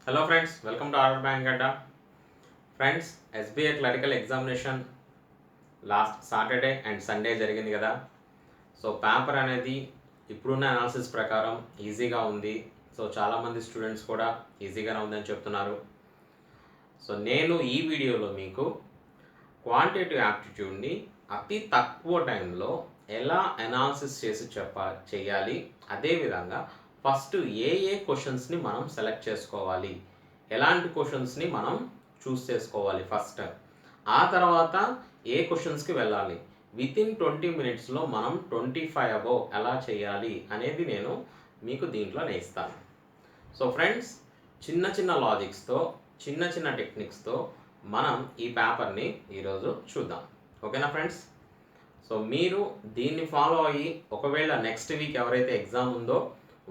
Hello friends, welcome to RR bank Adda. Friends, SBI clerical examination last Saturday and Sunday జరిగింది కదా. So paper అనేది ఇప్పుడున్న analysis ప్రకారం ఈజీగా ఉంది. సో చాలామంది స్టూడెంట్స్ కూడా ఈజీగానే ఉందని చెప్తున్నారు. సో నేను ఈ వీడియోలో మీకు క్వాంటిటేటివ్ యాప్టిట్యూడ్ని అతి తక్కువ టైంలో ఎలా అనాలిసిస్ చేసి చేయాలి, అదేవిధంగా ఫస్ట్ ఏ క్వశ్చన్స్ని మనం సెలెక్ట్ చేసుకోవాలి, ఎలాంటి క్వశ్చన్స్ని మనం చూస్ చేసుకోవాలి ఫస్ట్, ఆ తర్వాత ఏ క్వశ్చన్స్కి వెళ్ళాలి, వితిన్ 20 మినిట్స్లో మనం 25 అబోవ్ ఎలా చేయాలి అనేది నేను మీకు దీంట్లో నేర్పిస్తాను. సో ఫ్రెండ్స్, చిన్న చిన్న లాజిక్స్తో చిన్న చిన్న టెక్నిక్స్తో మనం ఈ పేపర్ని ఈరోజు చూద్దాం. ఓకేనా ఫ్రెండ్స్? సో మీరు దీన్ని ఫాలో అయ్యి ఒకవేళ నెక్స్ట్ వీక్ ఎవరైతే ఎగ్జామ్ ఉందో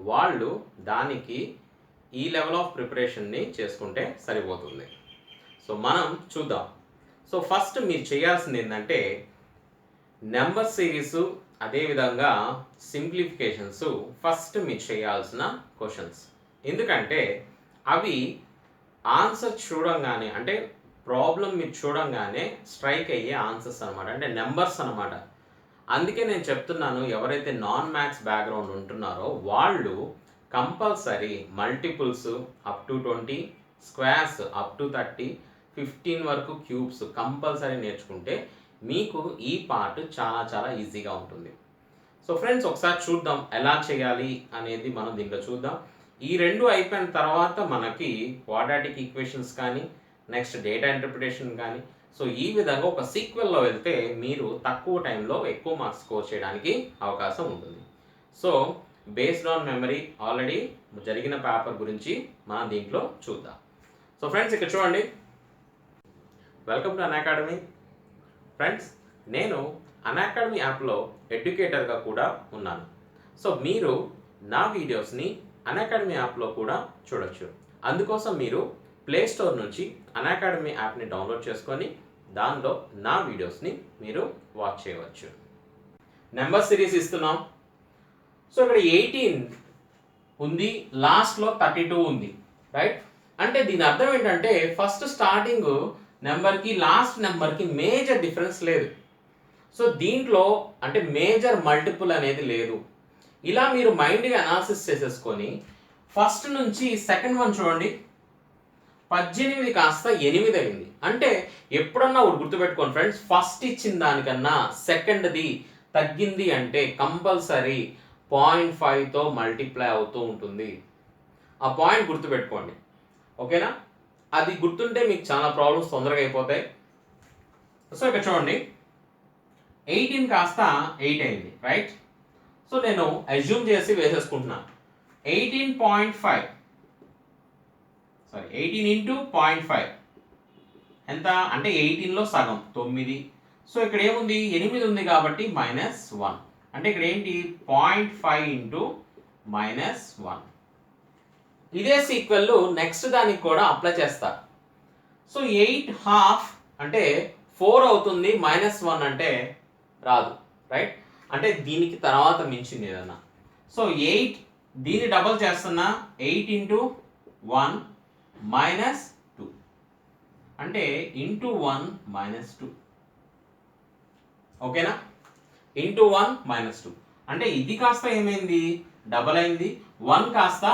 వాళ్ళు దానికి ఈ లెవెల్ ఆఫ్ ప్రిపరేషన్ని చేసుకుంటే సరిపోతుంది. సో మనం చూద్దాం. సో ఫస్ట్ మీరు చేయాల్సింది ఏంటంటే నెంబర్ సిరీస్, అదేవిధంగా సింప్లిఫికేషన్స్ ఫస్ట్ మీరు చేయాల్సిన క్వశ్చన్స్. ఎందుకంటే అవి ఆన్సర్ చూడంగానే, అంటే ప్రాబ్లం మీరు చూడంగానే స్ట్రైక్ అయ్యే ఆన్సర్స్ అనమాట, అంటే నెంబర్స్ అనమాట. అందుకే నేను చెప్తున్నాను, ఎవరైతే నాన్ మ్యాథ్స్ బ్యాక్గ్రౌండ్ ఉంటున్నారో వాళ్ళు compulsory multiples up to 20, squares up to 30, 15 వరకు క్యూబ్స్ కంపల్సరీ నేర్చుకుంటే మీకు ఈ పార్ట్ చాలా చాలా ఈజీగా ఉంటుంది. సో ఫ్రెండ్స్, ఒకసారి చూద్దాం ఎలా చేయాలి అనేది. మనం దీంట్లో చూద్దాం. ఈ రెండు అయిపోయిన తర్వాత మనకి క్వాడ్రాటిక్ ఈక్వేషన్స్ కానీ, నెక్స్ట్ డేటా ఇంటర్ప్రిటేషన్ కానీ, సో ఈ విధంగా ఒక సీక్వెల్లో వెళ్తే మీరు తక్కువ టైంలో ఎక్కువ మార్క్స్ స్కోర్ చేయడానికి అవకాశం ఉంటుంది. So based on memory already జరిగిన పేపర్ గురించి మనం దీంట్లో చూద్దాం. సో ఫ్రెండ్స్, ఇక్కడ చూడండి. Welcome to Unacademy. ఫ్రెండ్స్, నేను అన్అకాడమీ యాప్లో ఎడ్యుకేటర్గా కూడా ఉన్నాను. సో మీరు నా వీడియోస్ని అన్అకాడమీ యాప్లో కూడా చూడొచ్చు. అందుకోసం మీరు ప్లే స్టోర్ నుంచి అన్అకాడమీ యాప్ని డౌన్లోడ్ చేసుకొని దానిలో నా వీడియోస్ని మీరు వాచ్ చేయవచ్చు. నెంబర్ సిరీస్ ఇస్తున్నాం. సో ఇక్కడ 18 ఉంది, లాస్ట్లో 32 ఉంది, రైట్? అంటే దీని అర్థం ఏంటంటే ఫస్ట్ స్టార్టింగ్ నెంబర్కి లాస్ట్ నెంబర్కి మేజర్ డిఫరెన్స్ లేదు. సో దీంట్లో అంటే మేజర్ మల్టిపుల్ అనేది లేదు. ఇలా మీరు మైండ్గా అనాలిసిస్ చేసేసుకొని ఫస్ట్ నుంచి సెకండ్ వన్ చూడండి, 18 కాస్త 8 అయింది. అంటే ఎప్పుడన్నా ఒకటి గుర్తుపెట్టుకోండి ఫ్రెండ్స్, ఫస్ట్ ఇచ్చిన దానికన్నా సెకండ్ది తగ్గింది అంటే కంపల్సరీ 0.5తో మల్టిప్లై అవుతూ ఉంటుంది. ఆ పాయింట్ గుర్తుపెట్టుకోండి, ఓకేనా? అది గుర్తుంటే మీకు చాలా ప్రాబ్లమ్స్ తొందరగా అయిపోతాయి. సో ఇక్కడ చూడండి, 18 కాస్త 8 అయింది, రైట్? సో నేను అజ్యూమ్ చేసి వేసేసుకుంటున్నాను. 18.5 18 ఇంటూ 0.5 ఎంత అంటే 18లో సగం 9. సో ఇక్కడ ఏముంది, 8 ఉంది కాబట్టి -1. అంటే ఇక్కడ ఏంటి, 0.5 ఇంటూ -1. ఇదే సీక్వెల్ నెక్స్ట్ దానికి కూడా అప్లై చేస్తా. సో 8/2 అంటే 4 అవుతుంది, -1 అంటే రాదు, రైట్? అంటే దీనికి తర్వాత మించింది ఏదన్నా. సో 8 దీన్ని డబల్ చేస్తున్నా, 8 ఇంటూ 1 -2 అంటే ఇంటూ 1 -2, ఓకేనా? ఇంటూ 1 -2 అంటే ఇది కాస్త ఏమైంది, డబల్ అయింది, 1 కాస్త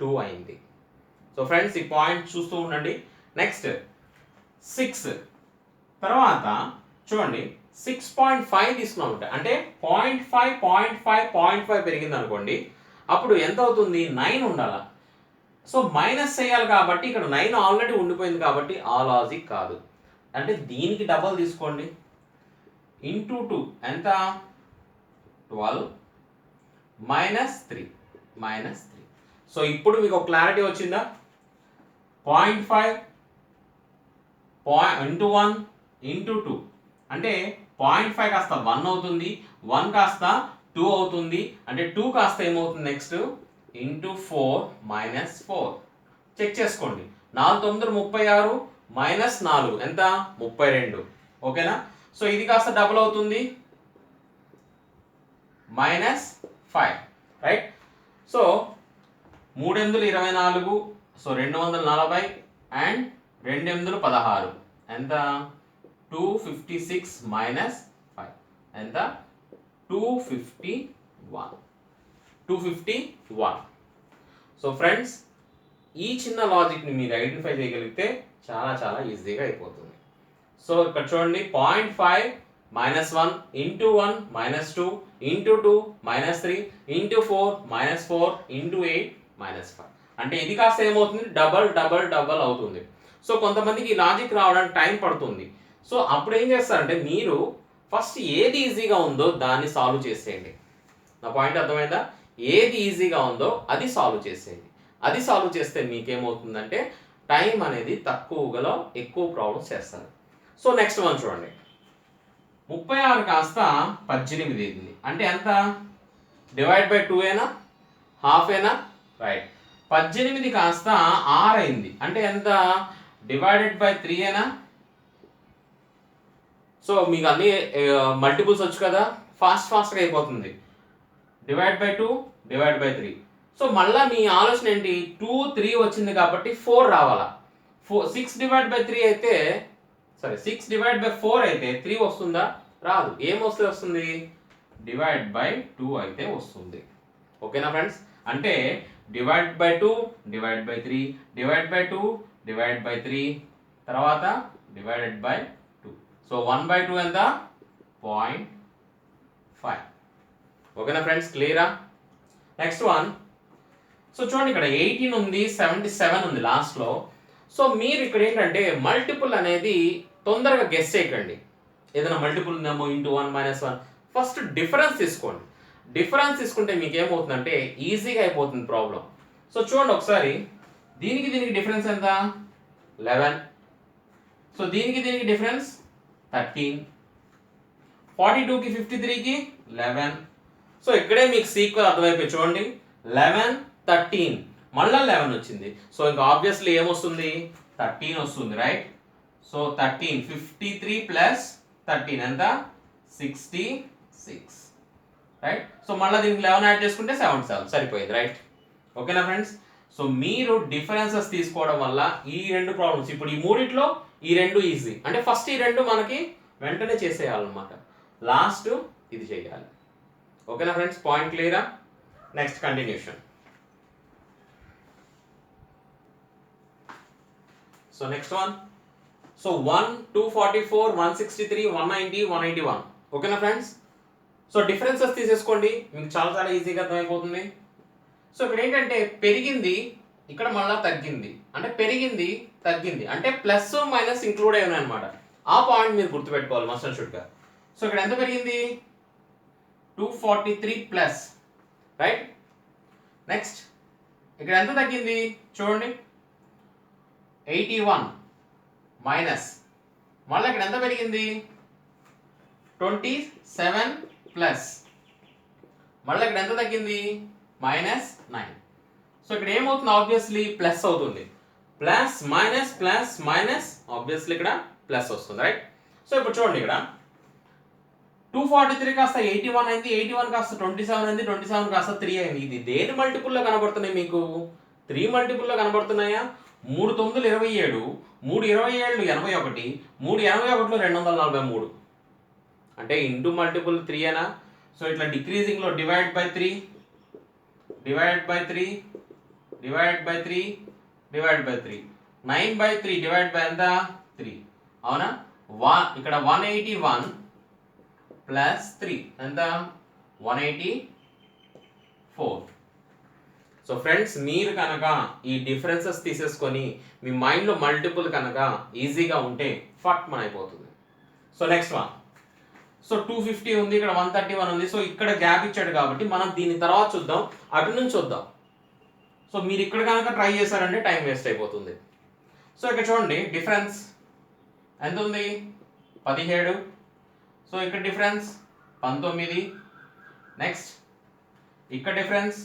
2 అయింది. సో ఫ్రెండ్స్, ఈ పాయింట్ చూస్తూ ఉండండి. నెక్స్ట్ 6 తర్వాత చూడండి, 6.5 తీసుకున్నాం అంటే 0.5 పెరిగింది అనుకోండి, అప్పుడు ఎంత అవుతుంది, 9 ఉండాలి. సో మైనస్ చేయాలి కాబట్టి ఇక్కడ 9 ఆల్రెడీ ఉండిపోయింది కాబట్టి ఆ లాజిక్ కాదు. అంటే దీనికి డబల్ తీసుకోండి, ఇంటూ 2 ఎంత, 12 -3. సో ఇప్పుడు మీకు ఒక క్లారిటీ వచ్చిందా? 0.5 ఇంటూ 1 ఇంటూ 2 అంటే 0.5 కాస్త 1 అవుతుంది, 1 కాస్త 2 అవుతుంది, అంటే 2 కాస్త ఏమవుతుంది నెక్స్ట్ ఇంటూ 4 -4. చెక్ చేసుకోండి, 4 9 36 -4 ఎంత, 32, ఓకేనా? సో ఇది కాస్త డబుల్ అవుతుంది, -5, రైట్? సో 3 8 24, సో 240 అండ్ 2 8 16 ఎంత 256 మైనస్ 5 ఎంత 251. సో ఫ్రెండ్స్ ఈ చిన్న లాజిక్ని మీరు ఐడెంటిఫై చేయగలిగితే చాలా చాలా ఈజీగా అయిపోతుంది. సో ఇక్కడ చూడండి 0.5 -1 ఇంటూ 1 -2 ఇంటూ 2 -3 ఇంటూ 4 -4 ఇంటూ 8 -5 అంటే ఇది కాస్త ఏమవుతుంది డబల్ డబల్ డబల్ అవుతుంది. సో కొంతమందికి ఈ లాజిక్ రావడానికి టైం పడుతుంది. సో అప్పుడు ఏం చేస్తారంటే మీరు ఫస్ట్ ఏది ఈజీగా ఉందో దాన్ని సాల్వ్ చేసేయండి. నా పాయింట్ అర్థమైందా? ఏది ఈజీగా ఉందో అది సాల్వ్ చేసేయండి. అది సాల్వ్ చేస్తే మీకేమవుతుందంటే టైం అనేది తక్కువలో ఎక్కువ ప్రాబ్లమ్స్ చేస్తారు. సో నెక్స్ట్ వన్ చూడండి 36 కాస్త 18 అయింది అంటే ఎంత డివైడ్ బై 2 ఏనా హాఫ్ ఏనా రైట్ 18 కాస్త 6 అయింది అంటే ఎంత డివైడెడ్ బై 3 ఏనా. సో మీకు అన్ని మల్టిపుల్స్ వచ్చు కదా ఫాస్ట్గా అయిపోతుంది. Divide by 2 divide by 3. So మళ్ళీ మీ ఆలోచన ఏంటి 2 3 వచ్చింది కాబట్టి 4 రావాలా. 6 డివైడ్ బై 3 అయితే 6 డివైడ్ బై 4 అయితే 3 వస్తుందా రాదు. ఏం వస్తుంది డివైడ్ బై 2 అయితే వస్తుంది. ఓకేనా ఫ్రెండ్స్? అంటే divide by 2 divide by 3 divide by 2 divide by 3 తర్వాత డివైడెడ్ బై 2. సో 1/2 ఎంత 0.5. ఓకేనా ఫ్రెండ్స్? క్లియరా? Next one. సో చూడండి ఇక్కడ 18 ఉంది 77 ఉంది లాస్ట్లో. సో మీరు ఇక్కడ ఏంటంటే మల్టిపుల్ అనేది తొందరగా గెస్ చేయకండి. ఏదైనా మల్టిపుల్ ఉందేమో ఇంటూ 1 -1 ఫస్ట్ డిఫరెన్స్ తీసుకోండి. డిఫరెన్స్ తీసుకుంటే మీకు ఏమవుతుందంటే ఈజీగా అయిపోతుంది ప్రాబ్లం. సో చూడండి ఒకసారి దీనికి డిఫరెన్స్ ఎంత 11. సో దీనికి డిఫరెన్స్ 13. 42కి 53కి 11. సో ఇక్కడే మీకు సీక్వెల్ అర్థమైపోయి చూడండి 11 13 మళ్ళీ 11 వచ్చింది. సో ఇంకా ఆబ్వియస్లీ ఏమొస్తుంది 13 వస్తుంది రైట్. సో 13 53 ప్లస్ 13 ఎంత 66 రైట్. సో మళ్ళీ దీనికి 11 యాడ్ చేసుకుంటే 77 సరిపోయింది రైట్. ఓకేనా ఫ్రెండ్స్? సో మీరు డిఫరెన్సెస్ తీసుకోవడం వల్ల ఈ రెండు ప్రాబ్లమ్స్ ఇప్పుడు ఈ మూడిట్లో ఈ రెండు ఈజీ అంటే ఫస్ట్ ఈ రెండు మనకి వెంటనే చేసేయాలన్నమాట. లాస్ట్ ఇది చేయాలి. ఓకేనా ఫ్రెండ్స్? పాయింట్ క్లియరా? Next continuation. So next one. So 1 244 163 190 181. ఓకేనా ఫ్రెండ్స్? సో డిఫరెన్సెస్ తీసేసుకోండి మీకు చాలా చాలా ఈజీగా అర్థమైపోతుంది. సో ఇక్కడ ఏంటంటే పెరిగింది ఇక్కడ మళ్ళీ తగ్గింది అంటే పెరిగింది తగ్గింది అంటే ప్లస్ మైనస్ ఇంక్లూడ్ అయి ఉన్నాయన్నమాట. ఆ పాయింట్ మీరు గుర్తుపెట్టుకోవాలి మస్ట్ అండ్ షుడ్గా. సో ఇక్కడ ఎంత పెరిగింది 243 ప్లస్ రైట్. నెక్స్ట్ ఇక్కడ ఎంత తగ్గింది చూడండి 81 మైనస్ మళ్ళీ ఇక్కడ ఎంత పెరిగింది 27 ప్లస్ మళ్ళీ ఇక్కడ ఎంత తగ్గింది -9. సో ఇక్కడ ఏమవుతుంది ఆబ్వియస్లీ ప్లస్ అవుతుంది. ప్లస్ మైనస్ ఆబ్వియస్లీ ఇక్కడ ప్లస్ వస్తుంది రైట్. సో ఇప్పుడు చూడండి ఇక్కడ 243 కాస్త 81 అయింది 81 కాస్త 27 అయింది 27 కాస్త 3 అయింది. ఇది దేని మల్టిపుల్లో కనబడుతున్నాయి మీకు 3 మల్టిపుల్లో కనబడుతున్నాయా? 3 9 27 3 27 81 3 81లో 243 అంటే ఇంటూ మల్టిపుల్ 3 అనా. సో ఇట్లా డిక్రీజింగ్లో divide by 3 divide by 3 divide by 3 divide by 3 9/3 divide by ఎంత 3 అవునా. ఇక్కడ 181 ప్లస్ 3 ఎంత 184. సో ఫ్రెండ్స్ మీరు కనుక ఈ డిఫరెన్సెస్ తీసేసుకొని మీ మైండ్లో మల్టిపుల్ కనుక ఈజీగా ఉంటే ఫట్ మన అయిపోతుంది. So next one. సో 250 ఉంది ఇక్కడ 131 ఉంది. సో ఇక్కడ గ్యాప్ ఇచ్చాడు కాబట్టి మనం దీని తర్వాత చూద్దాం అటు నుంచి చూద్దాం. సో మీరు ఇక్కడ కనుక ట్రై చేశారంటే టైం వేస్ట్ అయిపోతుంది. సో ఇక్కడ చూడండి డిఫరెన్స్ ఎంత ఉంది 17. సో ఇక్కడ డిఫరెన్స్ 19. నెక్స్ట్ ఇక్కడ డిఫరెన్స్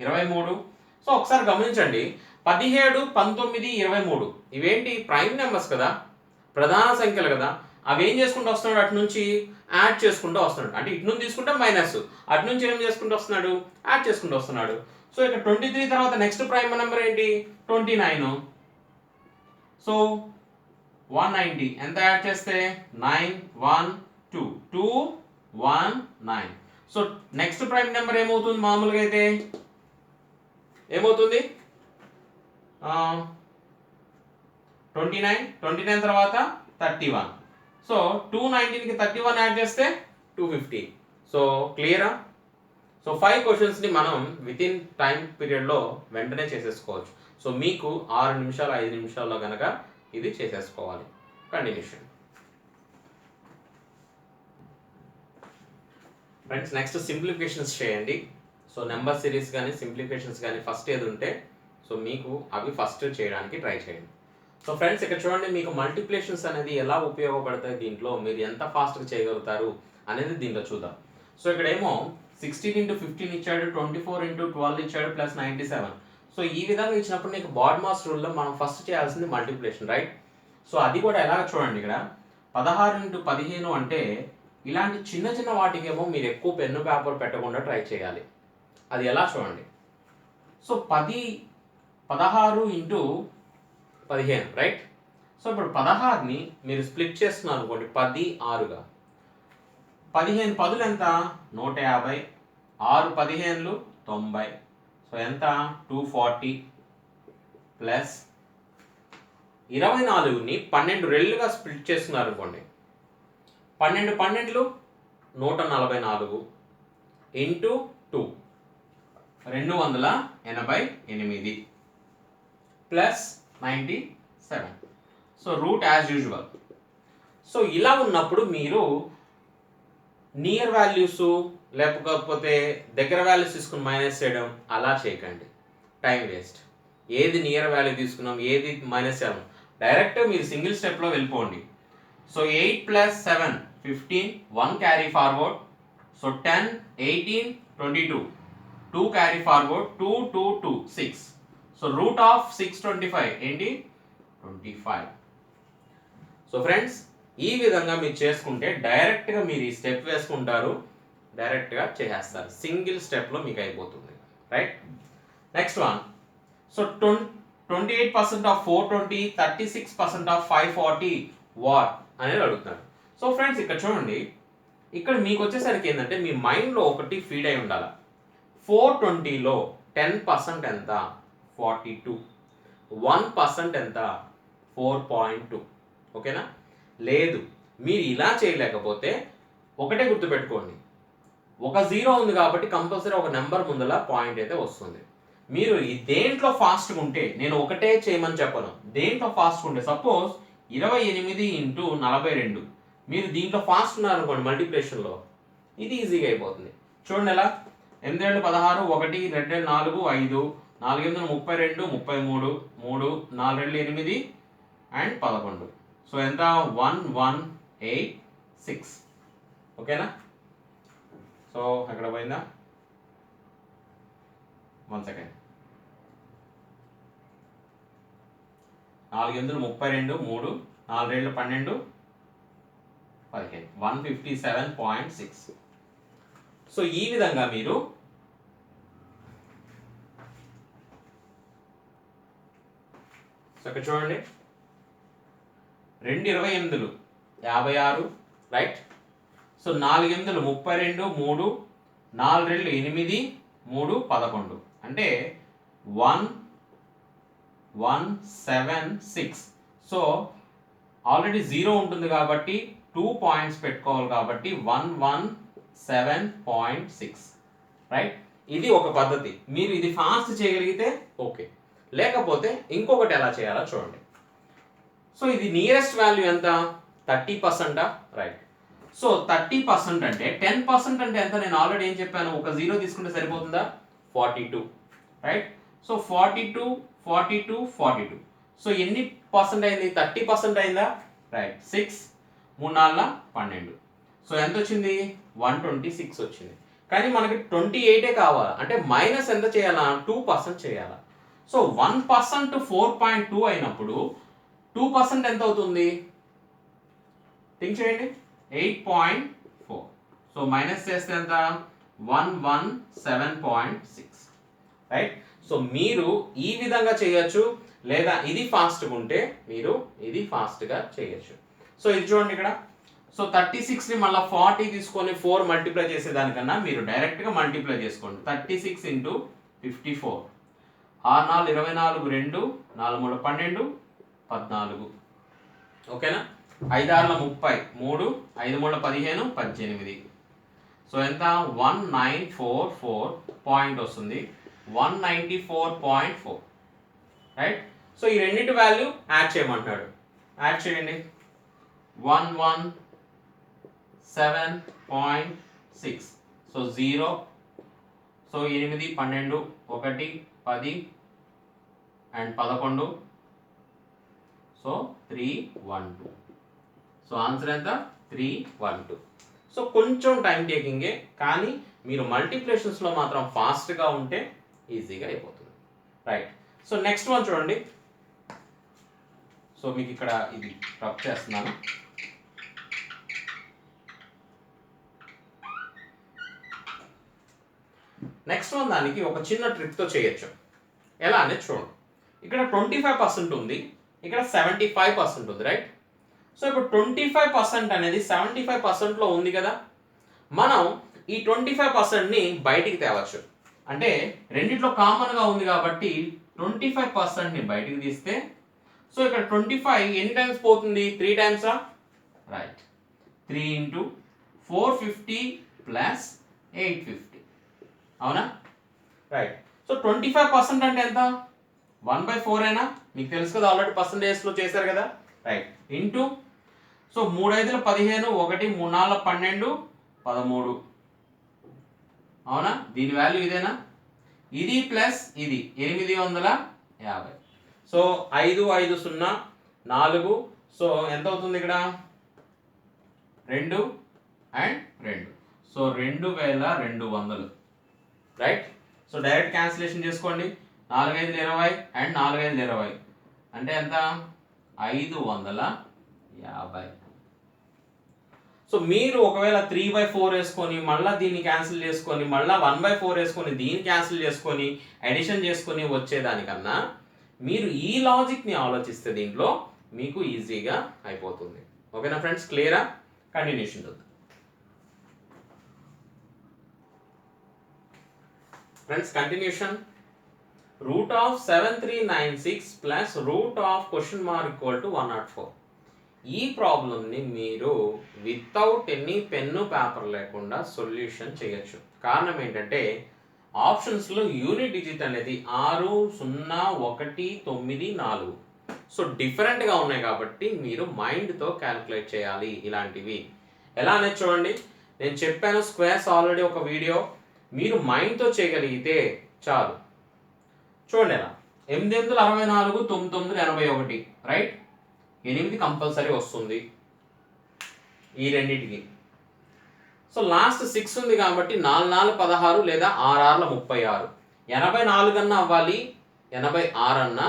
23. సో ఒకసారి గమనించండి 17 19 23 ఇవేంటి ప్రైమ్ నెంబర్స్ కదా ప్రధాన సంఖ్యలు కదా. అవి ఏం చేసుకుంటూ వస్తున్నాడు, అటు నుంచి యాడ్ చేసుకుంటూ వస్తున్నాడు. అంటే ఇటు నుంచి తీసుకుంటే మైనస్, అటు నుంచి ఏం చేసుకుంటూ వస్తున్నాడు, యాడ్ చేసుకుంటూ వస్తున్నాడు. సో ఇక్కడ 23 తర్వాత నెక్స్ట్ ప్రైమ్ నెంబర్ ఏంటి, 29. సో 190 ఎంత యాడ్ చేస్తే 9 1 2 2 1 9. సో నెక్స్ట్ ప్రైమ్ నెంబర్ ఏమవుతుంది, మామూలుగా అయితే ఏమవుతుంది 29 తర్వాత 31. సో 219కి 31 యాడ్ చేస్తే 250. సో క్లియరా? సో 5 క్వశ్చన్స్ని మనం విత్ ఇన్ టైం పీరియడ్లో వెంటనే చేసేసుకోవచ్చు. సో మీకు 6 నిమిషాలు 5 నిమిషాల్లో కనుక ఇది చేసేసుకోవాలి. కంటిన్యూషన్. ఫ్రెండ్స్ నెక్స్ట్ సింప్లిఫికేషన్స్ చేయండి. సో నెంబర్ సిరీస్ కానీ సింప్లిఫికేషన్స్ కానీ ఫస్ట్ ఏది ఉంటే సో మీకు అవి ఫస్ట్ చేయడానికి ట్రై చేయండి. సో ఫ్రెండ్స్ ఇక్కడ చూడండి, మీకు మల్టిప్లికేషన్స్ అనేది ఎలా ఉపయోగపడతాయి, దీంట్లో మీరు ఎంత ఫాస్ట్గా చేయగలుగుతారు అనేది దీంట్లో చూద్దాం. సో ఇక్కడేమో 16 × 15 ఇచ్చాడు, 24 × 12 ఇచ్చాడు, ప్లస్ 97. సో ఈ విధంగా ఇచ్చినప్పుడు నీకు బాడ్మాస్ రూల్లో మనం ఫస్ట్ చేయాల్సింది మల్టిప్లికేషన్, రైట్? సో అది కూడా ఎలా చూడండి, ఇక్కడ 16 × 15 అంటే ఇలాంటి చిన్న చిన్న వాటికేమో మీరు ఎక్కువ పెన్ను పేపర్ పెట్టకుండా ట్రై చేయాలి. అది ఎలా చూడండి. So 16 × 15, right? సో ఇప్పుడు 16ని మీరు స్ప్లిట్ చేస్తున్నారు అనుకోండి 10 6గా. 15 10లు ఎంత 150, 6 15లు 90. సో ఎంత 240 ప్లస్ 24ని 12 రెళ్ళుగా స్ప్లిట్ చేస్తున్నారు అనుకోండి, 12 12లు 144 into 2 288 plus 97. So root as usual. So ఇలా ఉన్నప్పుడు మీరు నియర్ వాల్యూస్ లేకపోతే దగ్గర వాల్యూస్ తీసుకుని మైనస్ చేయడం అలా చేయకండి, టైం వేస్ట్. ఏది నియర్ వాల్యూ తీసుకున్నాం, ఏది మైనస్ చేయాలి, డైరెక్ట్ మీరు సింగిల్ స్టెప్లో వెళ్ళిపోండి. So 8 + 7 15, 1 carry forward. So 10 18 22, 2 carry forward, 2 2 2 6. So root of 625 ఏంటి 25. సో ఫ్రెండ్స్ ఈ విధంగా మీరు చేసుకుంటే డైరెక్ట్గా మీరు ఈ స్టెప్ వేసుకుంటారు, డైరెక్ట్గా చేసేస్తారు, సింగిల్ స్టెప్లో మీకు అయిపోతుంది, right? Next one. So 28% of 420, 36% of 540 what అనేది అడుగుతున్నాడు. సో ఫ్రెండ్స్ ఇక్కడ చూడండి, ఇక్కడ మీకు వచ్చేసరికి ఏంటంటే మీ మైండ్లో ఒకటి ఫీడ్ అయి ఉండాలి. 420లో 10% ఎంత 42, 1% ఎంత 4.2. ఓకేనా? లేదు మీరు ఇలా చేయలేకపోతే ఒకటే గుర్తుపెట్టుకోండి, ఒక 0 ఉంది కాబట్టి కంపల్సరీ ఒక నెంబర్ ముందల పాయింట్ అయితే వస్తుంది. మీరు ఈ దేంట్లో ఫాస్ట్గా ఉంటే, నేను ఒకటే చేయమని చెప్పను, దేంట్లో ఫాస్ట్గా ఉంటే సపోజ్ 28 × 42 మీరు దీంట్లో ఫాస్ట్ ఉన్నారనుకోండి మల్టిప్లికేషన్లో, ఇది ఈజీగా అయిపోతుంది. చూడండి ఎలా, 8 2 16, 1 2 4 5, 4 8 32 33, 3 4 2 8 అండ్ 11. సో ఎంత 1186. ఓకేనా? సో అక్కడ పోయిందా, 1 సెకండ్. 4 8 32, 3 4 2 12 15, 157.6. సో ఈ విధంగా మీరు ఇక్కడ చూడండి, 2 28 56, రైట్? సో 4 8 32, 3 4 2 8 3 11 అంటే 1176. సో ఆల్రెడీ 0 ఉంటుంది కాబట్టి 2 పాయింట్స్ పెట్టుకోవాలి కాబట్టి 117.6, రైట్? ఇది ఒక పద్ధతి. మీరు ఇది ఫాస్ట్ చేయగలిగితే ఓకే, లేకపోతే ఇంకొకటి ఎలా చేయాలో చూడండి. సో ఇది నియరెస్ట్ వాల్యూ ఎంత 30%, రైట్? సో 30% అంటే 10% అంటే ఎంత, నేను ఆల్రెడీ ఏం చెప్పాను, ఒక 0 తీసుకుంటే సరిపోతుందా 42, రైట్? సో 42 42 42. సో ఎన్ని పర్సెంట్ అయింది, 30% అయిందా, రైట్? 6 3 4 12. సో ఎంత వచ్చింది 126 వచ్చింది. కానీ మనకి 28 కావాలి అంటే మైనస్ ఎంత చేయాలా 2% చేయాలా. సో 1% 4.2 అయినప్పుడు 2% ఎంత అవుతుంది థింక్ చేయండి 8.4. సో మైనస్ చేస్తే ఎంత 117.6 రైట్. సో మీరు ఈ విధంగా చేయొచ్చు, లేదా ఇది ఫాస్ట్గా ఉంటే మీరు ఇది ఫాస్ట్గా చేయొచ్చు. సో ఇది చూడండి ఇక్కడ. సో 36ని మళ్ళీ 40 తీసుకొని 4 మల్టిప్లై చేసేదానికన్నా మీరు డైరెక్ట్గా మల్టిప్లై చేసుకోండి. 36 ఇంటూ 54, 6 4 24, 2 4 3 12 14. ఓకేనా. 5 6 30, 3 5 3 15 18. సో ఎంత 1944 పాయింట్ వస్తుంది, 194.4 రైట్. సో ఈ రెండింటి వాల్యూ యాడ్ చేయమంటున్నాడు. యాడ్ చేయండి 117.6. So 0, so 8 12 1 10 and 11, so 312. So answer ఎంత 312. సో కొంచెం టైం టేకింగే, కానీ మీరు మల్టిప్లికేషన్స్లో మాత్రం ఫాస్ట్గా ఉంటే ఈజీగా అయిపోతుంది రైట్. సో నెక్స్ట్ వన్ చూడండి. సో మీకు ఇక్కడ ఇది రబ్ చేస్తున్నాను. నెక్స్ట్ వన్ దానికి ఒక చిన్న ట్రిక్తో చేయొచ్చు. ఎలా అనేది చూడండి. ఇక్కడ 25% ఉంది, ఇక్కడ 75% ఉంది రైట్. సో ఇప్పుడు 25% అనేది 75%లో ఉంది కదా, మనం ఈ 25%ని బయటికి తేవచ్చు. అంటే రెండిట్లో కామన్గా ఉంది కాబట్టి 25%ని బయటికి తీస్తే, సో ఇక్కడ 25 ఎన్ని టైమ్స్ పోతుంది, 3 టైమ్సా రైట్. 3 ఇంటూ 450 ప్లస్ 850 అవునా రైట్. సో 25% అంటే ఎంత 1/4 అయినా, మీకు తెలుసు కదా ఆల్రెడీ పర్సంటేజ్లో చేశారు కదా రైట్. ఇంటూ సో 3 5 15, 1 3 4 12 13 అవునా. దీని వాల్యూ ఇదేనా, ఇది ప్లస్ ఇది 850. సో 5 5 0 4, సో ఎంత అవుతుంది ఇక్కడ 2 and 2, so 2200 right. So direct cancellation చేసుకోండి. 4 5 20 అండ్ 4 5 20 అంటే ఎంత 550. సో మీరు ఒకవేళ 3/4 వేసుకొని మళ్ళీ దీన్ని క్యాన్సిల్ చేసుకొని మళ్ళీ 1/4 వేసుకొని దీన్ని క్యాన్సిల్ చేసుకొని అడిషన్ చేసుకొని వచ్చేదానికన్నా మీరు ఈ లాజిక్ని ఆలోచిస్తే దీంట్లో మీకు ఈజీగా అయిపోతుంది. ఓకేనా ఫ్రెండ్స్, క్లియరా? కంటిన్యూషన్ చూద్దాం. Friends continuation. Root of 7396 plus root of question mark equal to 104. ఈ ప్రాబ్లమ్ని మీరు వితౌట్ ఎనీ పెన్ను పేపర్ లేకుండా సొల్యూషన్ చేయొచ్చు. కారణం ఏంటంటే ఆప్షన్స్లో యూనిట్ డిజిట్ అనేది 6 0 1 9 4. సో డిఫరెంట్గా ఉన్నాయి కాబట్టి మీరు మైండ్తో క్యాలిక్యులేట్ చేయాలి ఇలాంటివి. ఎలా అనేది చూడండి, నేను చెప్పాను స్క్వేర్స్ ఆల్రెడీ ఒక వీడియో, మీరు మైండ్తో చేయగలిగితే చాలు. చూడండి ఎలా 864 9981 రైట్. 8 కంపల్సరీ వస్తుంది ఈ రెండింటికి. సో లాస్ట్ 6 ఉంది కాబట్టి 4 4 16 లేదా 6 6 36. 84 అన్నా అవ్వాలి, 86 అన్నా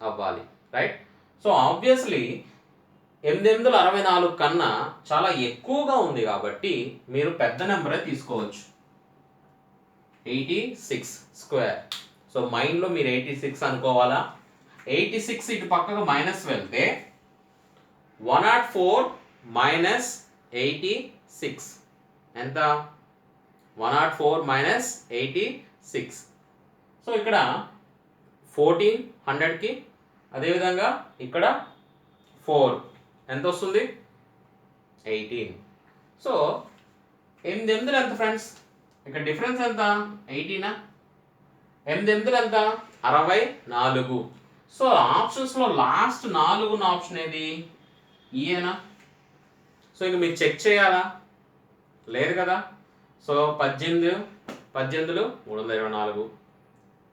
అవ్వాలి రైట్. సో ఆబ్వియస్లీ 864 కన్నా చాలా ఎక్కువగా ఉంది కాబట్టి మీరు పెద్ద నెంబరే తీసుకోవచ్చు, 86 స్క్వేర్. సో మైండ్లో మీరు 86 అనుకోవాలా. 86 ఇటు పక్కకు మైనస్ వెళ్తే 104 మైనస్ 86 ఎంత 104 మైనస్ 86. సో ఇక్కడ 14 100కి, అదేవిధంగా ఇక్కడ 4 ఎంత వస్తుంది 18. సో 8 ఎంత ఫ్రెండ్స్, ఇక్కడ డిఫరెన్స్ ఎంత 18. 8 ఎంత 64. సో ఆప్షన్స్లో లాస్ట్ 4 ఆప్షన్ ఏది, ఈయేనా. సో ఇంక మీరు చెక్ చేయాలా, లేదు కదా. సో 18 324.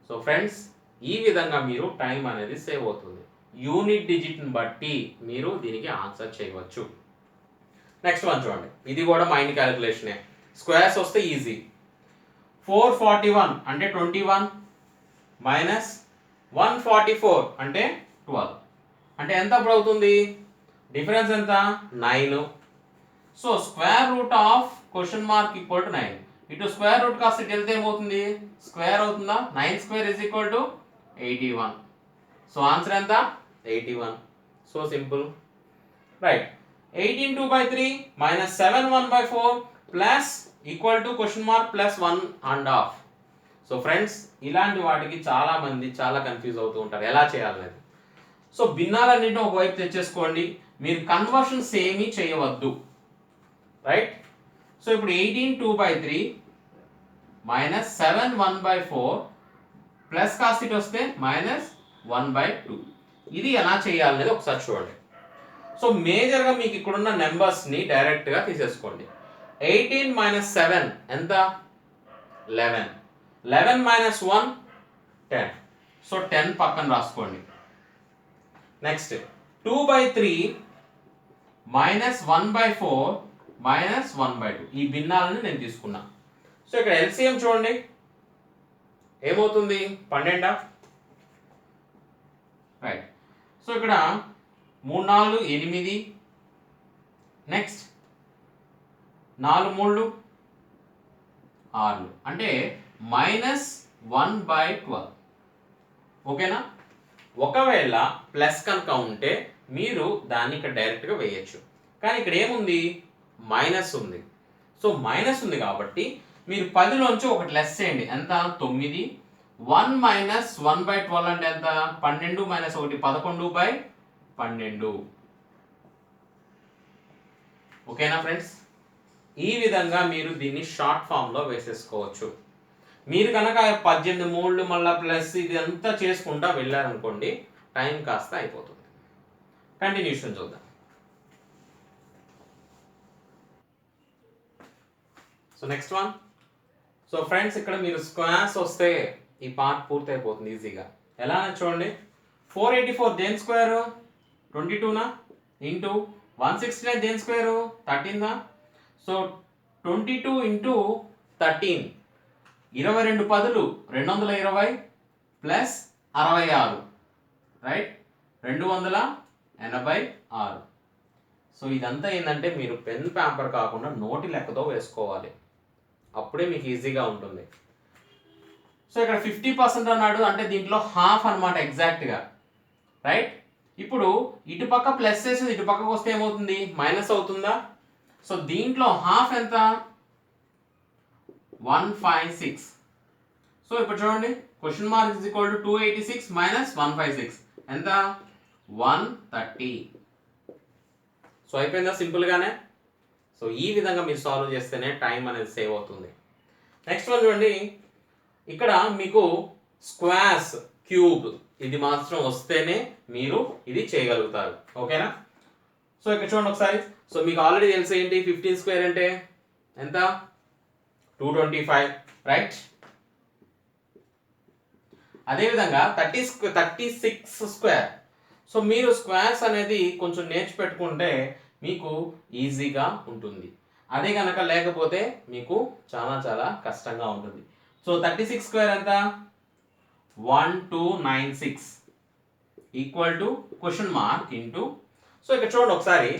సో ఫ్రెండ్స్ ఈ విధంగా మీరు టైం అనేది సేవ్ అవుతుంది. యూనిట్ డిజిట్ని బట్టి మీరు దీనికి ఆన్సర్ చేయవచ్చు. నెక్స్ట్ వన్ చూడండి, ఇది కూడా మైండ్ క్యాలిక్యులేషనే. స్క్వేర్స్ వస్తే ఈజీ. 441 అంటే 21 మైనస్ 144 అంటే 12 అంటే ఎంత అప్పుడు అవుతుంది, డిఫరెన్స్ ఎంత 9. So square root of question mark equal to 9. ఇటు స్క్వేర్ రూట్ కాస్త ఇటు వెళ్తే ఏమవుతుంది, స్క్వేర్ అవుతుందా, 9 square is equal to 81. So answer ఎంత, 81. So simple, right. 18 2/3 minus 7 1/4 plus equal to question mark plus 1.5. So friends ఇలాంటి వాటికి చాలా మంది చాలా కన్ఫ్యూజ్ అవుతూ ఉంటారు ఎలా చేయాలనేది. సో భిన్నాలన్నింటినీ ఒకవైపు తెచ్చేసుకోండి, మీరు కన్వర్షన్స్ ఏమీ చేయవద్దు, రైట్. సో ఇప్పుడు 18 2/3 minus 7 1/4 ప్లస్ కాస్ట్ ఇటు వస్తే మైనస్ 1/2. ఇది ఎలా చేయాలనేది ఒకసారి చూడండి. సో మేజర్గా మీకు ఇక్కడున్న నెంబర్స్ని డైరెక్ట్గా తీసేసుకోండి. 18 - 7 ఎంత, 11. 11 - 1 10. సో 10 పక్కన రాసుకోండి. నెక్స్ట్ 2/3 - 1/4 - 1/2. ఈ భిన్నాలను నేను తీసుకున్నా. సో ఇక్కడ ఎల్సిఎం చూడండి ఏమవుతుంది, 12. రైట్. సో ఇక్కడ 3 4 8. నెక్స్ట్ 4 3 6, అంటే -1/12. ఓకేనా. ఒకవేళ ప్లస్ కనుక ఉంటే మీరు దాన్ని ఇక్కడ డైరెక్ట్గా వేయచ్చు, కానీ ఇక్కడ ఏముంది, మైనస్ ఉంది. సో మైనస్ ఉంది కాబట్టి మీరు 10లోంచి ఒకటి లెస్ చేయండి, ఎంత, 9. 1 - 1/12 అంటే ఎంత, 12 - 1 11/12. ఓకేనా ఫ్రెండ్స్. ఈ విధంగా మీరు దీన్ని షార్ట్ ఫామ్లో వేసేసుకోవచ్చు. మీరు కనుక 18 3 మళ్ళీ ప్లస్ ఇది అంతా చేసుకుంటా వెళ్ళారనుకోండి, టైం కాస్త అయిపోతుంది. కంటిన్యూషన్ చూద్దాం. So next one. So friends ఇక్కడ మీరు స్క్వేర్స్ వస్తే ఈ పార్ట్ పూర్తి అయిపోతుంది ఈజీగా. ఎలా చూడండి, 484 దేని స్క్వేర్, 22నా, ఇంటూ 169 దేని స్క్వేర్, 13దా. So 22 × 13, 22 10 220 plus 66, right, 286. సో ఇదంతా ఏంటంటే మీరు పెన్ పేపర్ కాకుండా నోటి లెక్కతో వేసుకోవాలి, అప్పుడే మీకు ఈజీగా ఉంటుంది. సో ఇక్కడ 50% అన్నాడు, అంటే దీంట్లో హాఫ్ అనమాట ఎగ్జాక్ట్గా, రైట్. ఇప్పుడు ఇటు పక్క ప్లస్ చేసి ఇటు పక్కకు వస్తే ఏమవుతుంది, మైనస్ అవుతుందా. సో దీంట్లో హాఫ్ ఎంత, 156. సో ఇప్పుడు చూడండి, question mark is equal to 286 - 156 ఎంత, 130. సో అయిపోయిందా సింపుల్గానే. సో ఈ విధంగా మీరు సాల్వ్ చేస్తేనే టైం అనేది సేవ్ అవుతుంది. నెక్స్ట్ వన్ చూడండి, ఇక్కడ మీకు స్క్వేర్స్, క్యూబ్ ఇది మాత్రం వస్తేనే మీరు ఇది చేయగలుగుతారు. ఓకేనా. సో ఇక్కడ చూడండి ఒకసారి. సో మీకు ఆల్రెడీ తెలిసి ఏంటి, 15 స్క్వేర్ అంటే ఎంత, 225, రైట్. అదేవిధంగా 36 స్క్వేర్. సో మీరు స్క్వేర్స్ అనేది కొంచెం నేర్చి పెట్టుకుంటే మీకు ఈజీగా ఉంటుంది. అదే కనుక లేకపోతే మీకు చాలా చాలా కష్టంగా ఉంటుంది. సో 36 స్క్వేర్ ఎంత, 1296 equal to question mark into. So ఇక్కడ చూడండి ఒకసారి,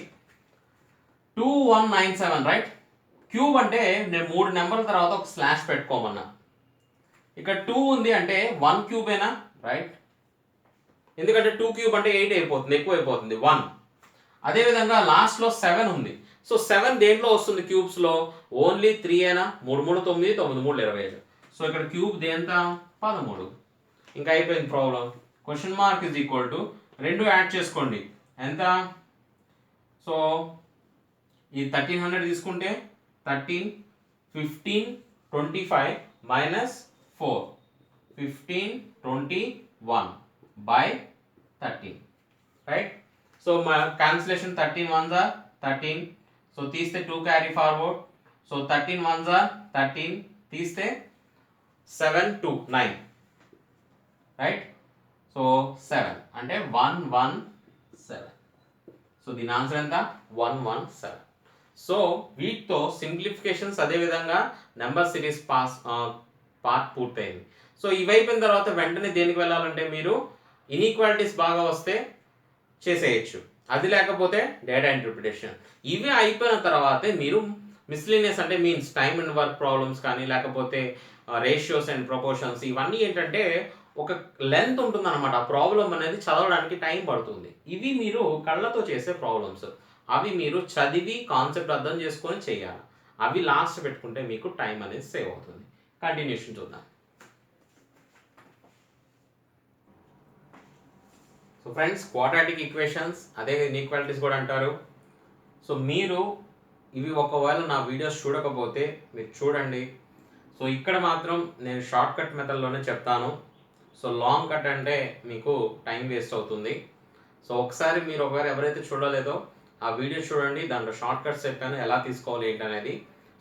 2197, రైట్. క్యూబ్ అంటే నేను 3 నెంబర్ల తర్వాత ఒక స్లాష్ పెట్టుకోమన్నా. ఇక్కడ 2 ఉంది అంటే 1 క్యూబేనా, రైట్. ఎందుకంటే 2 క్యూబ్ అంటే 8 అయిపోతుంది, ఎక్కువ అయిపోతుంది, 1. అదేవిధంగా లాస్ట్లో 7 ఉంది. సో 7 దేంట్లో వస్తుంది క్యూబ్స్లో, ఓన్లీ 3 అయినా, 3 3 9 9 3 25. సో ఇక్కడ క్యూబ్ దేంత, 13. ఇంకా అయిపోయింది problem. Question mark is equal to 2 add చేసుకోండి ఎంత. సో ఈ 1300 తీసుకుంటే 13, 15 25 -4, 15 21 by 13, రైట్. సో మా క్యాన్సిలేషన్ 13 1s are 13. సో తీస్తే 2 carry forward. So 13 1s are 13, తీస్తే 7 2 9, రైట్. సో 7 అంటే 117. సో దీని ఆన్సర్ ఎంత, 117. సో వీటితో సింప్లిఫికేషన్స్ అదేవిధంగా నెంబర్ సిరీస్ పార్ట్ పూర్తయింది. సో ఇవి అయిపోయిన తర్వాత వెంటనే దేనికి వెళ్ళాలంటే మీరు ఇన్ఈక్వాలిటీస్ బాగా వస్తే చేసేయచ్చు. అది లేకపోతే డేటా ఇంటర్ప్రిటేషన్. ఇవి అయిపోయిన తర్వాతే మీరు మిస్లీనియస్ అంటే means time and work problems కానీ లేకపోతే రేషియోస్ అండ్ ప్రపోర్షన్స్ ఇవన్నీ ఏంటంటే ఒక లెంత్ ఉంటుందన్నమాట. ఆ ప్రాబ్లం అనేది చదవడానికి టైం పడుతుంది. ఇవి మీరు కళ్ళతో చేసే ప్రాబ్లమ్స్. అవి మీరు చదివి కాన్సెప్ట్ అర్థం చేసుకొని చేయాలి. అవి లాస్ట్ పెట్టుకుంటే మీకు టైం అనేది సేవ్ అవుతుంది. కంటిన్యూషన్ చూద్దాం. సో ఫ్రెండ్స్, క్వాడ్రాటిక్ ఈక్వేషన్స్ అదే ఇన్ఈక్వాలిటీస్ కూడా అంటారు. సో మీరు ఇవి ఒకవేళ నా వీడియోస్ చూడకపోతే మీరు చూడండి. సో ఇక్కడ మాత్రం నేను షార్ట్ కట్ మెథడ్లోనే చెప్తాను. సో లాంగ్ కట్ అంటే మీకు టైం వేస్ట్ అవుతుంది. సో ఒకసారి మీరు ఒకవేళ ఎవరైతే చూడలేదో ఆ వీడియో చూడండి, దాంట్లో షార్ట్ కట్స్ చెప్పాను ఎలా తీసుకోవాలి ఏంటి అనేది.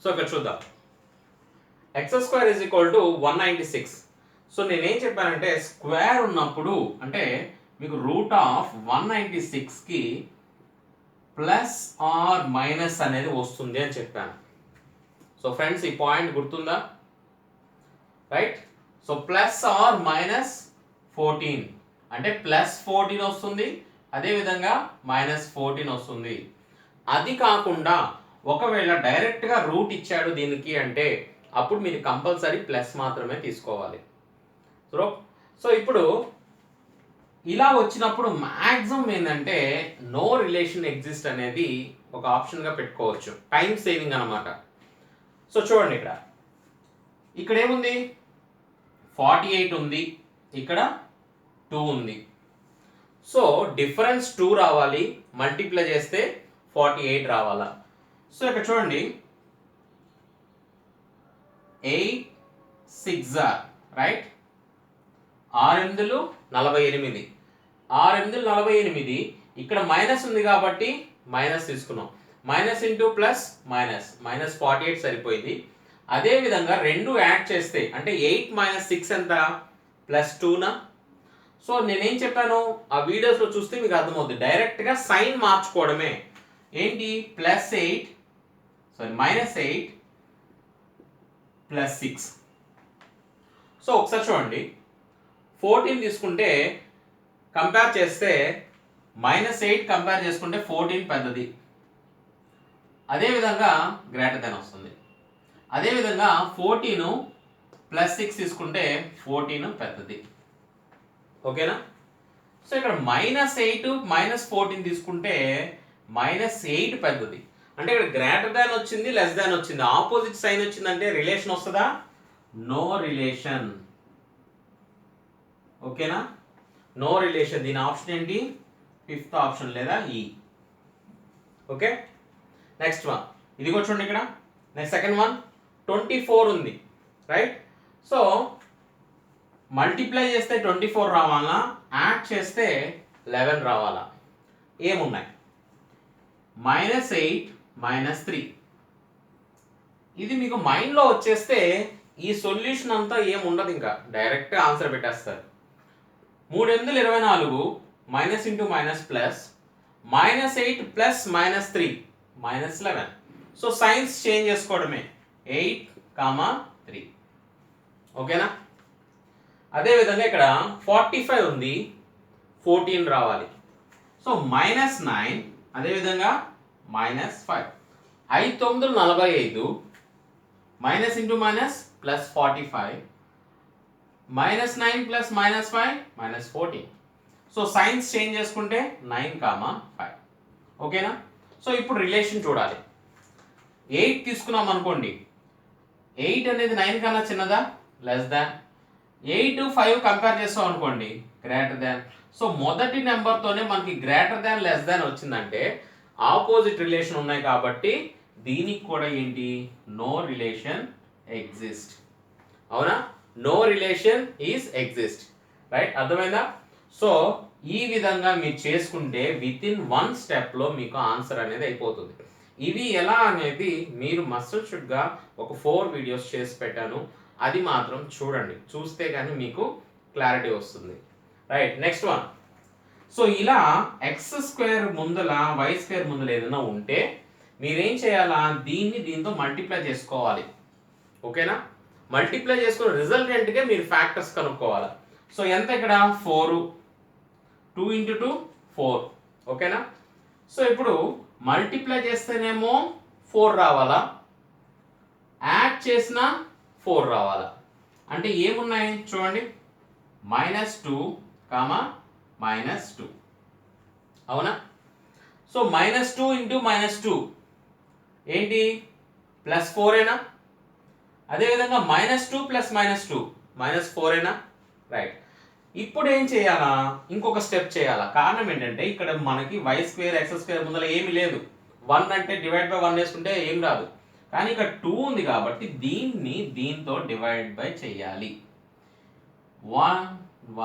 సో ఇక్కడ చూద్దాం. x² is equal to 196. So నేనేం చెప్పానంటే స్క్వేర్ ఉన్నప్పుడు అంటే మీకు రూట్ ఆఫ్ 196కి ప్లస్ ఆర్ మైనస్ అనేది వస్తుంది అని చెప్పాను. సో ఫ్రెండ్స్, ఈ పాయింట్ గుర్తుందా? Right. So plus or minus 14 అంటే ప్లస్ 14 వస్తుంది, అదేవిధంగా మైనస్ 14 వస్తుంది. అది కాకుండా ఒకవేళ డైరెక్ట్గా రూట్ ఇచ్చాడు దీనికి అంటే అప్పుడు మీరు కంపల్సరీ ప్లస్ మాత్రమే తీసుకోవాలి. సో ఇప్పుడు ఇలా వచ్చినప్పుడు మ్యాక్సిమం ఏంటంటే నో రిలేషన్ ఎగ్జిస్ట్ అనేది ఒక ఆప్షన్గా పెట్టుకోవచ్చు. టైం సేవింగ్ అనమాట. సో చూడండి, ఇక్కడ ఏముంది? 48 ఉంది, ఇక్కడ 2 ఉంది. సో డిఫరెన్స్ 2 రావాలి, మల్టిప్లై చేస్తే 48 రావాలా. సో ఇక్కడ చూడండి, 8 6 రైట్, 6 8 48, 6 8 48. ఇక్కడ మైనస్ ఉంది కాబట్టి మైనస్ తీసుకున్నాం. Minus into plus minus, minus 48 సరిపోయింది. అదే విధంగా రెండు యాడ్ చేస్తే అంటే 8 మైనస్ 6 ఎంత? ప్లస్ 2నా. సో నేనేం చెప్పాను ఆ వీడియోస్లో చూస్తే మీకు అర్థమవుతుంది. డైరెక్ట్గా సైన్ మార్చుకోవడమే. ఏంటి? Plus 8 minus 8 plus 6. సో ఒకసారి చూడండి, 14 తీసుకుంటే కంపేర్ చేస్తే మైనస్ 8 కంపేర్ చేసుకుంటే 14 పెద్దది, అదేవిధంగా గ్రేటర్ దెన్ వస్తుంది. అదేవిధంగా 14 ప్లస్ 6 తీసుకుంటే 14 పెద్దది. ఓకేనా? సో ఇక్కడ మైనస్ 8 మైనస్ 14 తీసుకుంటే మైనస్ 8 పెద్దది. అంటే ఇక్కడ గ్రేటర్ దాన్ వచ్చింది, లెస్ దాన్ వచ్చింది, ఆపోజిట్ సైన్ వచ్చిందంటే రిలేషన్ వస్తుందా? No relation. ఓకేనా? No relation. దీని ఆప్షన్ ఏంటి? 5th ఆప్షన్ లేదా ఈ. ఓకే, నెక్స్ట్ వన్ ఇది కూడా చూడండి. ఇక్కడ నెక్స్ట్ సెకండ్ వన్ 24 ఉంది రైట్. సో మల్టిప్లై చేస్తే 24 రావాలా, యాడ్ చేస్తే 11 రావాలా? ఏమున్నాయి? Minus 8 minus 3. ఇది మీకు మైండ్లో వచ్చేస్తే ఈ సొల్యూషన్ అంతా ఏముండదు, ఇంకా డైరెక్ట్ ఆన్సర్ పెట్టేస్తారు. 3 8 24 minus into minus plus, minus 8 plus minus 3 minus 11. So signs change చేసుకోవడమే, 8 3. ఓకేనా? అదేవిధంగా ఇక్కడ 45 ఉంది, 14 రావాలి. సో మైనస్ 9, అదేవిధంగా minus 5. 5 9 45 minus into minus plus 45, minus 9 plus minus 5 minus 14. So signs change చేసుకుంటే 9 5. ఓకేనా? సో ఇప్పుడు రిలేషన్ చూడాలి. 8 తీసుకున్నాం అనుకోండి, 8 అనేది 9 కన్నా చిన్నదా? Less than. 8 5 కంపేర్ చేస్తాం అనుకోండి, గ్రేటర్ దాన్. సో మొదటి నెంబర్తోనే మనకి గ్రేటర్ దాన్ లెస్ దాన్ వచ్చిందంటే ఆపోజిట్ రిలేషన్ ఉన్నాయి కాబట్టి దీనికి కూడా ఏంటి? No relation exist. అవునా? No relation is exist. Right, అర్థమైందా? సో ఈ విధంగా మీరు చేసుకుంటే విత్ ఇన్ 1 స్టెప్లో మీకు ఆన్సర్ అనేది అయిపోతుంది. ఇవి ఎలా అనేది మీరు మస్ట్ షుడ్గా ఒక 4 వీడియోస్ చేసి పెట్టాను, అది మాత్రం చూడండి. చూస్తే కానీ మీకు క్లారిటీ వస్తుంది. Right, next one. సో ఇలా x² ముందల y² ముందల ఏదైనా ఉంటే మీరేం చేయాలా? దీంతో మల్టిప్లై చేసుకోవాలి. ఓకేనా? మల్టిప్లై చేసుకున్న రిజల్టెంట్గా మీరు ఫ్యాక్టర్స్ కనుక్కోవాలి. సో ఎంత ఇక్కడ? 4, 2 into 2 4. ఓకేనా? సో ఇప్పుడు మల్టిప్లై చేస్తేనేమో 4 రావాలా, యాడ్ చేసిన 4 రావాలా. అంటే ఏమున్నాయి చూడండి, -2, -2 అవునా. సో -2 ఇంటూ -2 ఏంటి, +4ఏనా. అదేవిధంగా -2 + -2 -4ఏనా. రైట్. ఇప్పుడు ఏం చేయాలా, ఇంకొక స్టెప్ చేయాలా. కారణం ఏంటంటే ఇక్కడ మనకి y² x² ముందర ఏమీ లేదు. 1 అంటే డివైడ్ బై 1 వేసుకుంటే ఏం రాదు. కానీ ఇక్కడ 2 ఉంది కాబట్టి దీన్ని దీంతో డివైడ్ బై చేయాలి. 1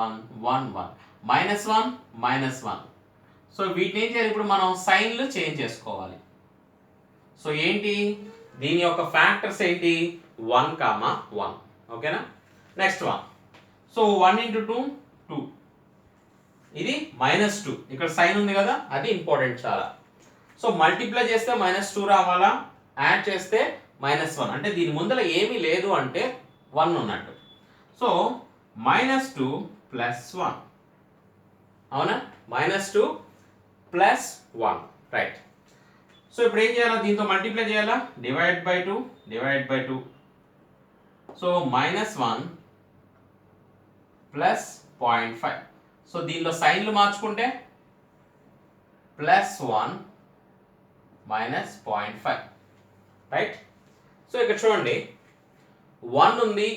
1 1 1 -1 -1. సో వీటిని ఏం చేయాలి, ఇప్పుడు మనం సైన్లు చేంజ్ చేసుకోవాలి. సో ఏంటి, దీని యొక్క ఫ్యాక్టర్స్ ఏంటి, 1, 1. ఓకేనా. నెక్స్ట్ 1. సో 1 × 2 2. ఇది -2, ఇక్కడ సైన్ ఉంది కదా, అది ఇంపార్టెంట్ చాలా. సో మల్టిప్లై చేస్తే -2 రావాలా, యాడ్ చేస్తే -1. అంటే దీని ముందర ఏమీ లేదు అంటే 1 ఉన్నట్టు. సో -2 + 1 అవునా, -2 + 1. రైట్. సో ఇప్పుడు ఏం చేయాలా, దీంతో మల్టిప్లై చేయాలా, డివైడ్ బై 2. సో -1 + 0.5. సో దీనిలో సైన్లు మార్చుకుంటే +1 -0.5. రైట్. సో ఇక్కడ చూడండి 1 ఉంది,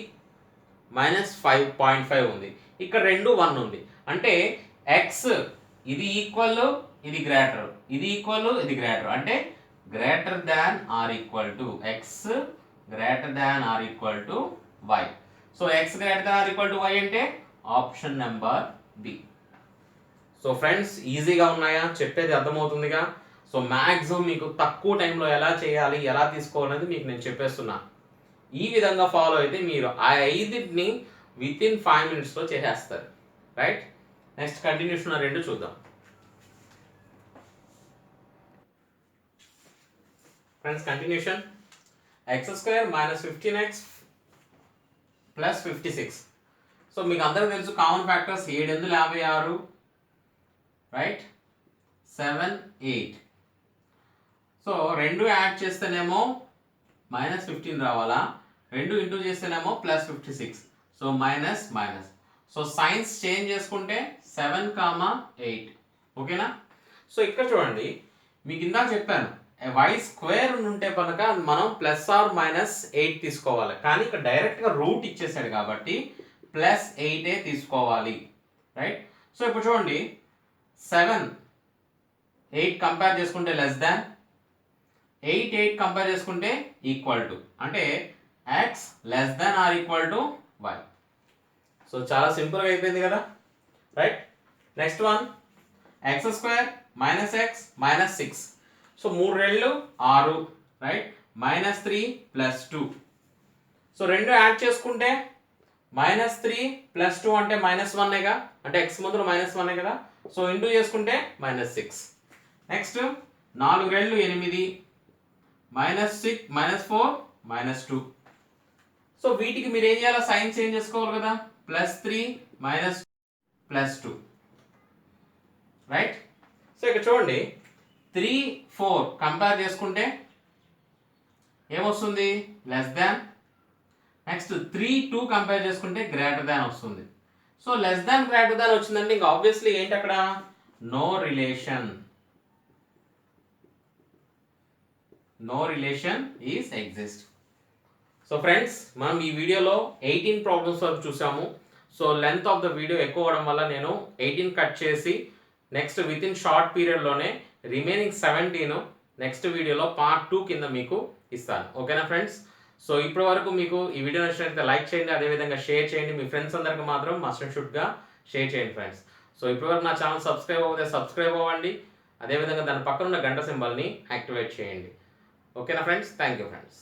-5.5 ఉంది, ఇక్కడ 1 ఉంది. అంటే x ఇది ఈక్వల్, ఇది గ్రేటర్, ఇది ఈక్వల్, ఇది గ్రేటర్. అంటే greater than or equal to x, greater than or equal to y. So x greater than or equal to y అంటే option number B. So friends ఈజీగా ఉన్నాయా, చెప్పేది అర్థమవుతుందిగా. సో మ్యాక్సిమం మీకు తక్కువ టైంలో ఎలా చేయాలి, ఎలా తీసుకోవాలనేది మీకు నేను చెప్పేస్తున్నా. ఈ విధంగా ఫాలో అయితే మీరు ఆ 5ని వితిన్ 5 minutesలో చేసేస్తారు. రైట్. నెక్స్ట్ కంటిన్యూషన్ 2 చూద్దాం. Friends continuation, x² - 15x + 56. So మీకు అందరికీ తెలుసు common factors 7 × 56. Right. 7 8. So 2 add చేస్తేనేమో -15 రావాలా, 2 ఇంటూ చేస్తేనేమో +56. So minus. So signs change చేసుకుంటే 7, 8. ఓకేనా. సో ఇక్కడ చూడండి, మీకు ఇందాక చెప్పాను y² ఉంటే కనుక మనం +or-8 తీసుకోవాలి. కానీ ఇక్కడ డైరెక్ట్గా రూట్ ఇచ్చేసాడు కాబట్టి +8 తీసుకోవాలి. రైట్. సో ఇప్పుడు చూడండి 7 8 కంపేర్ చేసుకుంటే లెస్ దాన్, 8 8 కంపేర్ చేసుకుంటే ఈక్వల్ టు, అంటే x < y. సో చాలా సింపుల్గా అయిపోయింది కదా. Right. Next 1, x² - x - 6. So 3 రెళ్ళు 6. Right. -3 + 2. So 2 add చేసుకుంటే -3 + 2 అంటే -1గా, అంటే x ముందు -1 కదా. సో ఇంటూ చేసుకుంటే -6. నెక్స్ట్ 4 రెళ్ళు 8, -6 -4 -2. సో వీటికి మీరు ఏం చేయాలి, సైన్ చేంజ్ చేసుకోవాలి కదా, +3 -2. రైట్. సో ఇక్కడ చూడండి 3 4 కంపేర్ చేసుకుంటే ఏమొస్తుంది, లెస్ దాన్. నెక్స్ట్ 3 2 కంపేర్ చేసుకుంటే గ్రేటర్ దాన్ వస్తుంది. So less than greater than వచ్చిందంటే ఇంకా ఆబ్వియస్లీ ఏంటి అక్కడ, no relation is exist. So friends మనం ఈ వీడియోలో 18 ప్రాబ్లమ్స్ వరకు చూసాము. So length of the video ఎక్కువ అవడం వల్ల నేను 18 కట్ చేసి నెక్స్ట్ వితిన్ షార్ట్ పీరియడ్లోనే రిమైనింగ్ 17 నెక్స్ట్ వీడియోలో పార్ట్ 2 కింద మీకు ఇస్తాను. ఓకేనా ఫ్రెండ్స్. సో ఇప్పటి వరకు మీకు ఈ వీడియో నచ్చినట్లయితే లైక్ చేయండి, అదేవిధంగా షేర్ చేయండి. మీ ఫ్రెండ్స్ అందరికి మాత్రం మస్ట్ అండ్ షుడ్గా షేర్ చేయండి ఫ్రెండ్స్. సో ఇప్పటివరకు నా ఛానల్ సబ్స్క్రైబ్ అవ్వకపోతే సబ్స్క్రైబ్ అవ్వండి, అదేవిధంగా దాని పక్కన ఉన్న గంట సింబల్ని యాక్టివేట్ చేయండి. ఓకేనా ఫ్రెండ్స్. Thank you friends.